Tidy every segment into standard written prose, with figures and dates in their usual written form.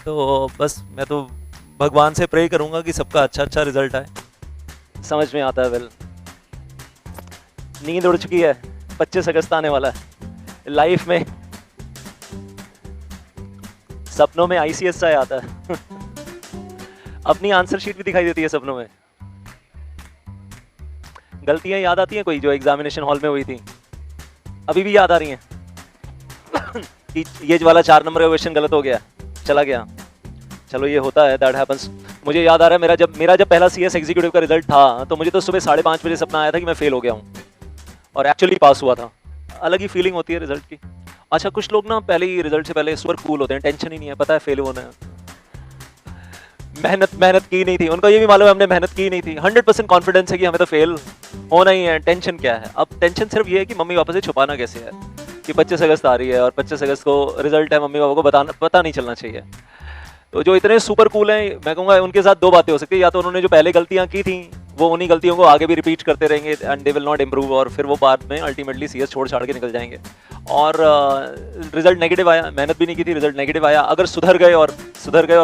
तो बस मैं तो भगवान से प्रे करूंगा कि सबका अच्छा अच्छा रिजल्ट आए। समझ में आता है। वेल, नींद उड़ चुकी है, 25 अगस्त आने वाला है। लाइफ में सपनों में आईसीएस सा आता है। अपनी आंसर शीट भी दिखाई देती है सपनों में। गलतियां याद आती हैं कोई जो एग्जामिनेशन हॉल में हुई थी, अभी भी याद आ रही हैं। कि ये वाला 4 नंबर का क्वेश्चन गलत हो गया, चला गया। चलो ये होता है, दैट हैपेंस। मुझे याद आ रहा है मेरा जब पहला सीएस एग्जीक्यूटिव का रिजल्ट था तो मुझे तो सुबह 5:30 बजे सपना आया था कि मैं फेल हो गया हूँ और एक्चुअली पास हुआ था। अलग ही फीलिंग होती है रिजल्ट की। अच्छा, कुछ लोग ना पहले ही रिजल्ट से पहले सुपर कूल होते हैं, टेंशन ही नहीं है, पता है फेल होना है। मेहनत की नहीं थी, उनको ये भी मालूम है हमने मेहनत की नहीं थी, 100% कॉन्फिडेंस है कि हमें तो फेल होना ही है। टेंशन क्या है? अब टेंशन सिर्फ ये है कि मम्मी पापा से छुपाना कैसे है कि 25 अगस्त आ रही है और 25 अगस्त को रिजल्ट है, मम्मी पापा को पता नहीं चलना चाहिए। तो जो इतने सुपर कूल हैं, मैं कहूँगा उनके साथ दो बातें हो सकती है, या तो उन्होंने जो पहले गलतियां की थी वो उन्हीं गलतियों को आगे भी रिपीट करते रहेंगे and they will not improve, और फिर वो बाद में अल्टीमेटली सीएस छोड़ छाड़ के निकल जाएंगे। और रिजल्ट नेगेटिव आया, मेहनत भी नहीं की थी, रिजल्ट नेगेटिव आया। अगर सुधर गए और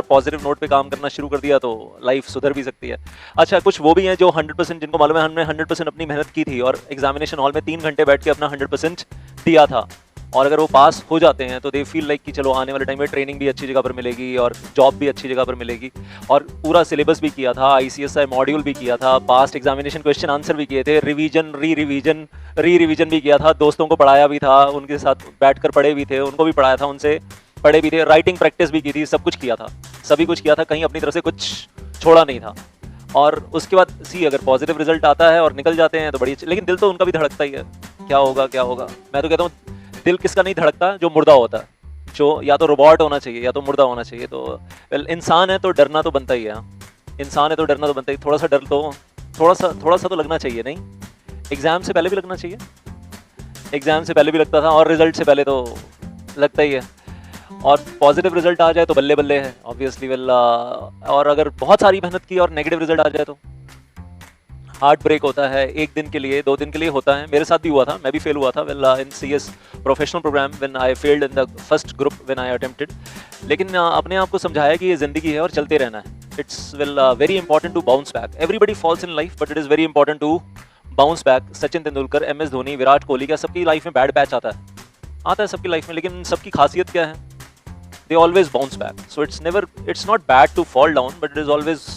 पॉजिटिव नोट पे काम करना शुरू कर दिया तो लाइफ सुधर भी सकती है। अच्छा, कुछ वो भी हैं जो 100%, जिनको मालूम है हमने 100% अपनी मेहनत की थी और एग्जामिनेशन हॉल में 3 घंटे बैठ के अपना 100% दिया था, और अगर वो पास हो जाते हैं तो दे फील लाइक कि चलो आने वाले टाइम में ट्रेनिंग भी अच्छी जगह पर मिलेगी और जॉब भी अच्छी जगह पर मिलेगी, और पूरा सिलेबस भी किया था, आईसीएसआई मॉड्यूल भी किया था, पास्ट एग्जामिनेशन क्वेश्चन आंसर भी किए थे, रिवीजन री रिवीजन भी किया था, दोस्तों को पढ़ाया भी था, उनके साथ बैठकर पढ़े भी थे, उनको भी पढ़ाया था, उनसे पढ़े भी थे, राइटिंग प्रैक्टिस भी की थी, सब कुछ किया था, सभी कुछ किया था, कहीं अपनी तरफ से कुछ छोड़ा नहीं था। और उसके बाद अगर पॉजिटिव रिजल्ट आता है और निकल जाते हैं तो बड़ी अच्छी, लेकिन दिल तो उनका भी धड़कता ही है, क्या होगा क्या होगा। मैं तो कहता हूँ दिल किसका नहीं धड़कता? जो मुर्दा होता है, जो या तो रोबोट होना चाहिए या तो मुर्दा होना चाहिए। तो वेल, इंसान है तो डरना तो बनता ही है, इंसान है तो डरना तो बनता ही, थोड़ा सा डर तो थोड़ा सा तो लगना चाहिए, नहीं? एग्जाम से पहले भी लगना चाहिए, एग्जाम से पहले भी लगता था और रिजल्ट से पहले तो लगता ही है। और पॉजिटिव रिजल्ट आ जाए तो बल्ले बल्ले है ऑब्वियसली। वेल, और अगर बहुत सारी मेहनत की और नेगेटिव रिजल्ट आ जाए तो हार्ट ब्रेक होता है, 1 दिन के लिए 2 दिन के लिए होता है। मेरे साथ भी हुआ था, मैं भी फेल हुआ था। Well, in CS professional programme when I failed in the first group when I attempted, लेकिन अपने आप को समझाया कि ये जिंदगी है और चलते रहना है। It's very important to bounce back. Everybody falls in life but it is very important to bounce back. Sachin Tendulkar, MS Dhoni, Virat Kohli, क्या सबकी लाइफ में बैड पैच आता है सबकी लाइफ में, लेकिन सबकी खासियत क्या है? They always bounce back. So it's not bad to fall down but it is always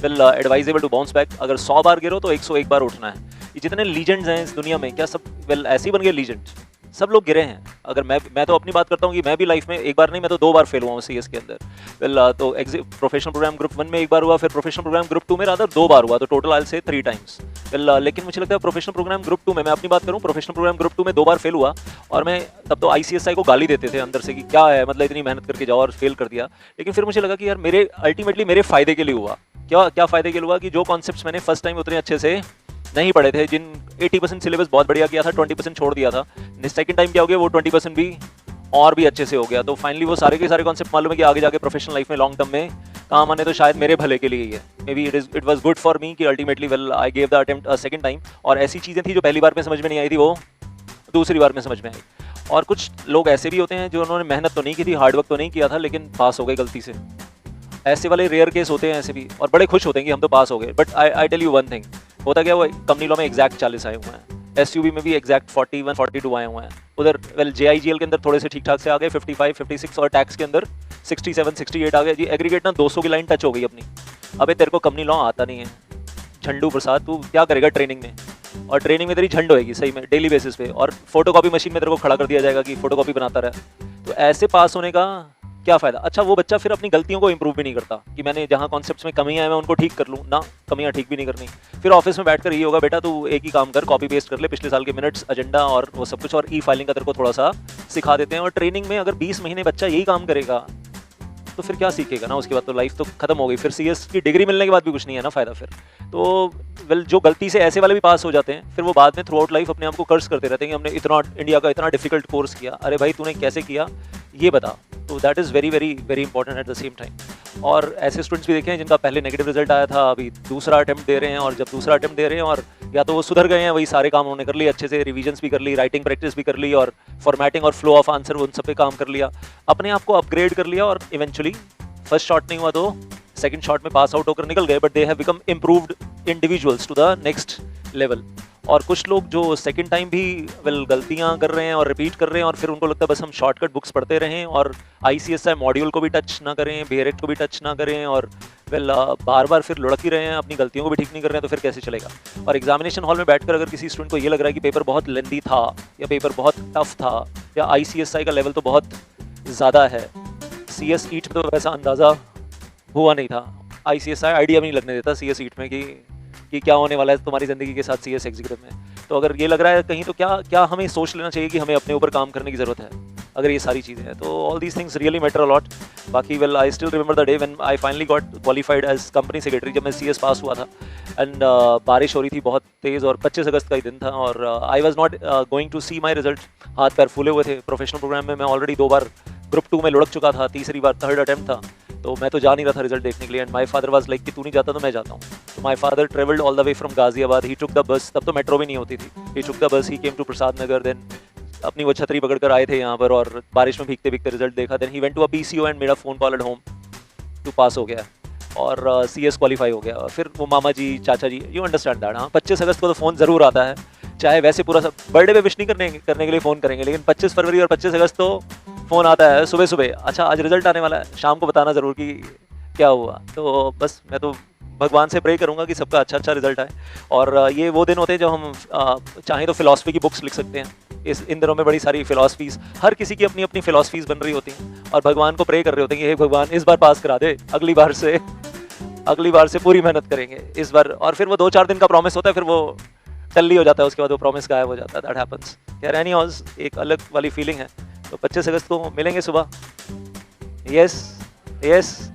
advisable to bounce back. अगर 100 बार गिरो तो 101 बार उठना है। ये जितने लीजेंड्स हैं इस दुनिया में, क्या सब ऐसे ही बन गए लीजेंड? सब लोग गिरे हैं। अगर मैं तो अपनी बात करता हूँ कि मैं भी लाइफ में एक बार नहीं, मैं तो 2 बार फेल हुआ हूँ सीएस के अंदर। तो प्रोफेशनल प्रोग्राम ग्रुप 1 में 1 बार हुआ, फिर प्रोफेशनल प्रोग्राम ग्रुप 2 में रादर 2 बार हुआ, तो total I will say 3 times. लेकिन मुझे लगता है प्रोफेशनल प्रोग्राम ग्रुप 2 में, मैं अपनी बात करूँ, प्रोफेशनल प्रोग्राम ग्रुप 2 में 2 बार फेल हुआ, और मैं तब तो आईसीएसआई को गाली देते थे अंदर से कि क्या है, मतलब इतनी मेहनत करके जाओ और फेल कर दिया। लेकिन फिर मुझे लगा कि यार मेरे अल्टीमेटली मेरे फायदे के लिए हुआ। क्या फायदे के लिए हुआ? कि जो कॉन्सेप्ट्स मैंने फर्स्ट टाइम उतने अच्छे से नहीं पढ़े थे, जिन 80% सिलेबस बहुत बढ़िया किया था, 20% छोड़ दिया था, सेकंड टाइम क्या हो गया, वो 20% भी और भी अच्छे से हो गया। तो फाइनली वो सारे के सारे कॉन्सेप्ट मालूम है कि आगे जाके प्रोफेशनल लाइफ में लॉन्ग टर्म में काम आने, तो शायद मेरे भले के लिए ही है। Maybe it was good for me कि ultimately well I gave the attempt second time, और ऐसी चीज़ें थी जो पहली बार में समझ में नहीं आई थी, वो दूसरी बार में समझ में आई। और कुछ लोग ऐसे भी होते हैं जो उन्होंने मेहनत तो नहीं की थी, हार्डवर्क तो नहीं किया था, लेकिन पास हो गए गलती से। ऐसे वाले रेयर केस होते हैं ऐसे भी, और बड़े खुश होते हैं कि हम तो पास हो गए। But I tell you one thing, होता क्या, वो कंपनी लॉ में एग्जैक्ट 40 आए हुए हैं, एसयूबी में भी एग्जैक्ट 41 42 आए हुए हैं। उधर वेल जेआईजीएल के अंदर थोड़े से ठीक ठाक से आ गए 55 56, और टैक्स के अंदर 67 68 आ गए जी। एग्रीगेट ना 200 की लाइन टच हो गई अपनी। अबे तेरे को कंपनी लॉ आता नहीं है, झंडू प्रसाद, तू क्या करेगा ट्रेनिंग में? और ट्रेनिंग में तेरी झंड होएगी सही में डेली बेसिस पे, और फोटोकॉपी मशीन में तेरे को खड़ा कर दिया जाएगा कि फोटोकॉपी बनाता रहे। तो ऐसे पास होने का क्या फायदा? अच्छा, वो बच्चा फिर अपनी गलतियों को इंप्रूव भी नहीं करता कि मैंने जहाँ कॉन्सेप्ट्स में कमियां हैं मैं उनको ठीक कर लूँ ना, कमियां ठीक भी नहीं करनी। फिर ऑफिस में बैठकर ये होगा, बेटा तू एक ही काम कर, कॉपी पेस्ट कर ले पिछले साल के मिनट्स, एजेंडा और वो सब कुछ, और ई फाइलिंग का तेरे को थोड़ा सा सिखा देते हैं। और ट्रेनिंग में अगर 20 महीने बच्चा यही काम करेगा तो फिर क्या सीखेगा ना? उसके बाद तो लाइफ तो खत्म हो गई, फिर सीएस की डिग्री मिलने के बाद भी कुछ नहीं है ना फायदा फिर। तो वेल, जो गलती से ऐसे वाले भी पास हो जाते हैं, फिर वो बाद में थ्रू आउट लाइफ अपने आप को कर्ज करते रहते हैं कि हमने इतना इंडिया का इतना डिफिकल्ट कोर्स किया। अरे भाई, तूने कैसे किया ये बता। तो that is very very very important at the same time. और ऐसे स्टूडेंट्स भी देखे हैं जिनका पहले नेगेटिव रिजल्ट आया था, अभी दूसरा अटेम्प्ट दे रहे हैं, और जब दूसरा अटेम्प्ट दे रहे हैं और या तो वो सुधर गए हैं, वही सारे काम उन्होंने कर लिए अच्छे से, रिवीजन्स भी कर ली, राइटिंग प्रैक्टिस भी कर ली, और फॉर्मेटिंग और फ्लो ऑफ आंसर उन सब पे काम कर लिया, अपने आप को अपग्रेड कर लिया, और इवेंचुअली फर्स्ट शॉट नहीं हुआ तो सेकंड शॉट में पास आउट होकर निकल गए, but they have become improved individuals to the next level. और कुछ लोग जो सेकंड टाइम भी गलतियां कर रहे हैं और रिपीट कर रहे हैं, और फिर उनको लगता है बस हम शॉर्टकट बुक्स पढ़ते रहें और ICSI मॉड्यूल को भी टच ना करें, BRET को भी टच ना करें, और बार बार फिर लुढ़क ही रहे हैं, अपनी गलतियों को भी ठीक नहीं कर रहे हैं, तो फिर कैसे चलेगा। और एग्जामिनेशन हॉल में बैठकर अगर किसी स्टूडेंट को ये लग रहा है कि पेपर बहुत लेंदी था या पेपर बहुत टफ था या ICSI का लेवल तो बहुत ज़्यादा है, CS ईट में तो वैसा अंदाज़ा हुआ नहीं था। ICSI आइडिया भी नहीं लगने देता CS ईट में कि क्या होने वाला है तुम्हारी ज़िंदगी के साथ CS एग्जीक्यूटिव में। तो अगर ये लग रहा है कहीं, तो क्या हमें सोच लेना चाहिए कि हमें अपने ऊपर काम करने की ज़रूरत है, अगर ये सारी चीज़ें हैं तो all these things really matter a lot. बाकी I still remember the day when I finally got qualified as company secretary, जब मैं CS पास हुआ था, एंड बारिश हो रही थी बहुत तेज़ और 25 अगस्त का ही दिन था, और I was not going to see my result. हाथ पैर फूले हुए थे, प्रोफेशनल प्रोग्राम में मैं ऑलरेडी 2 बार ग्रुप 2 में लुढ़क चुका था, तीसरी बार थर्ड अटेम्प्ट था, तो मैं तो जा नहीं रहा था रिजल्ट देखने के लिए। And my father was like कि तू नहीं जाता तो मैं जाता हूँ। तो my father travelled all the way from Ghaziabad, he took the bus, तब तो मेट्रो भी नहीं होती थी, ही took the bus, he came to Prasad Nagar, then अपनी वो छतरी पकड़कर आए थे यहाँ पर, और बारिश में भीगते भीगते रिजल्ट देखा, then he went to a PCO and made a phone call at home to pass हो गया और CS क्वालिफाई हो गया। और फिर वो मामा जी, चाचा जी, यू अंडरस्टैंड दैट। हाँ, 25 अगस्त को तो फ़ोन ज़रूर आता है, चाहे वैसे पूरा सब बर्थडे पे विश नहीं करने के लिए फ़ोन करेंगे, लेकिन 25 फरवरी और 25 अगस्त तो फ़ोन आता है सुबह सुबह, अच्छा आज रिजल्ट आने वाला है, शाम को बताना ज़रूर कि क्या हुआ। तो बस मैं तो भगवान से प्रे करूंगा कि सबका अच्छा रिजल्ट आए। और ये वो दिन होते हैं जब हम चाहें तो फिलॉसफी की बुक्स लिख सकते हैं। इन दिनों में बड़ी सारी फिलॉसफीज़, हर किसी की अपनी अपनी फिलॉसफीज़ बन रही होती हैं, और भगवान को प्रे कर रहे होते हैं कि हे भगवान इस बार पास करा दे, अगली बार से पूरी मेहनत करेंगे इस बार। और फिर वो 2-4 दिन का प्रॉमिस होता है, फिर वो टल्ली हो जाता है, उसके बाद वो प्रॉमिस गायब हो जाता है। That happens. यार एनी हाउस एक अलग वाली फीलिंग है। तो 25 अगस्त को मिलेंगे सुबह। यस।